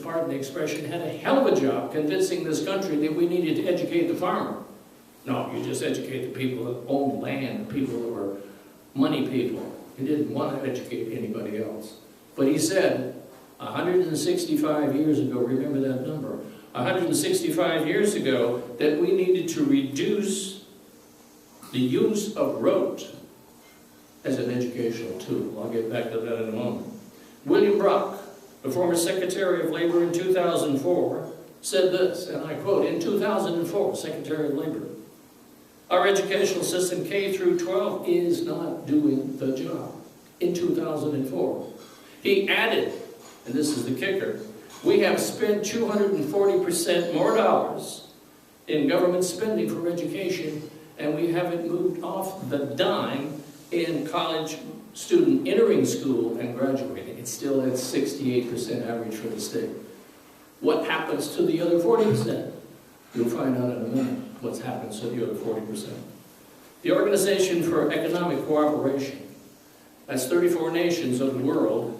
pardon the expression, had a hell of a job convincing this country that we needed to educate the farmer. No, you just educate the people that own land, the people that were money people. He didn't want to educate anybody else. But he said, 165 years ago, remember that number, 165 years ago, that we needed to reduce the use of rote as an educational tool. I'll get back to that in a moment. William Brock, the former Secretary of Labor in 2004, said this, and I quote, in 2004, Secretary of Labor, our educational system K through 12 is not doing the job. In 2004. He added, and this is the kicker, we have spent 240% more dollars in government spending for education, and we haven't moved off the dime in college student entering school and graduating. It's still at 68% average for the state. What happens to the other 40%? You'll find out in a minute what happens to the other 40%. The Organization for Economic Cooperation, that's 34 nations of the world,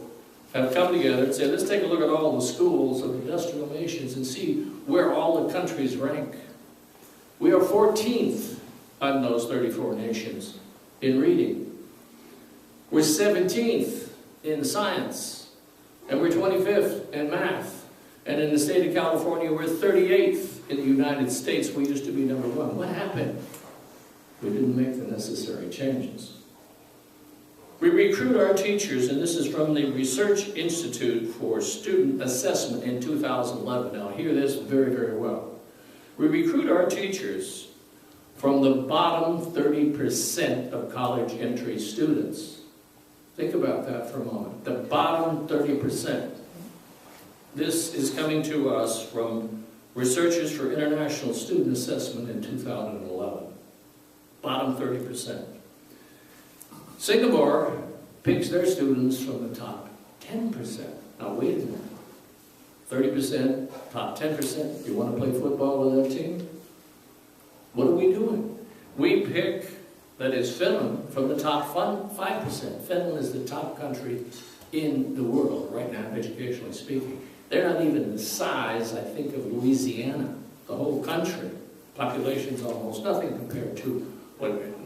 have come together and said, let's take a look at all the schools of industrial nations and see where all the countries rank. We are 14th on those 34 nations in reading. We're 17th in science, and we're 25th in math. And in the state of California, we're 38th in the United States. We used to be number 1. What happened? We didn't make the necessary changes. We recruit our teachers, and this is from the Research Institute for Student Assessment in 2011. Now, hear this very, very well. We recruit our teachers from the bottom 30% of college entry students. Think about that for a moment. The bottom 30%. This is coming to us from Researchers for International Student Assessment in 2011. Bottom 30%. Singapore picks their students from the top 10%. Now wait a minute. 30%, top 10%. You want to play football with that team? What are we doing? We pick, that is Finland, from the top 5%. Finland is the top country in the world right now, educationally speaking. They're not even the size, I think, of Louisiana. The whole country. Population's almost nothing compared to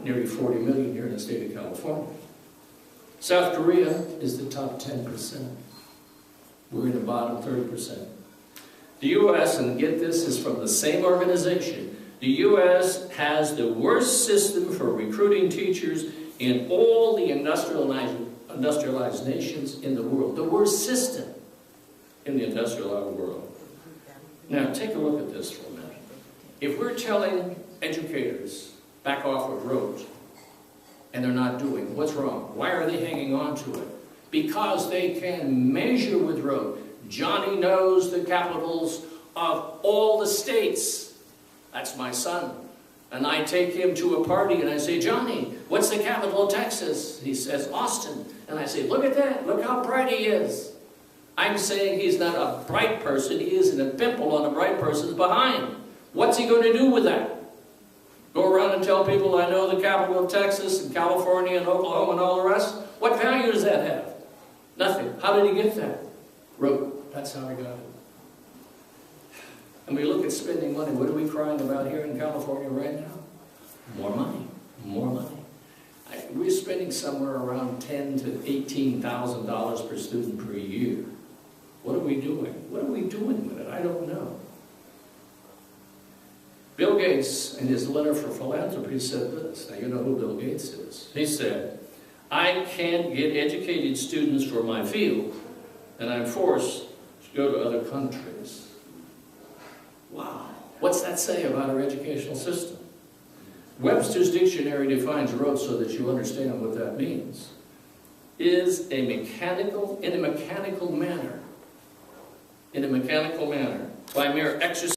nearly 40 million here in the state of California. South Korea is the top 10%. We're in the bottom 30%. The U.S., and get this, is from the same organization. The U.S. has the worst system for recruiting teachers in all the industrialized nations in the world. The worst system in the industrialized world. Now, take a look at this for a minute. If we're telling educators, back off of rote, and they're not doing, what's wrong? Why are they hanging on to it? Because they can measure with rote. Johnny knows the capitals of all the states. That's my son. And I take him to a party and I say, Johnny, what's the capital of Texas? He says, Austin. And I say, look at that, look how bright he is. I'm saying he's not a bright person, he isn't a pimple on a bright person's behind. What's he going to do with that? Go around and tell people I know the capital of Texas and California and Oklahoma and all the rest? What value does that have? Nothing. How did he get that? Rote. That's how he got it. And we look at spending money. What are we crying about here in California right now? More money. More money. We're spending somewhere around $10,000 to $18,000 per student per year. What are we doing? What are we doing with it? I don't know. Bill Gates, in his letter for philanthropy, said this. Now, you know who Bill Gates is. He said, I can't get educated students for my field, and I'm forced to go to other countries. Wow. What's that say about our educational system? Webster's dictionary defines rote so that you understand what that means. Is a mechanical, in a mechanical manner, by mere exercise.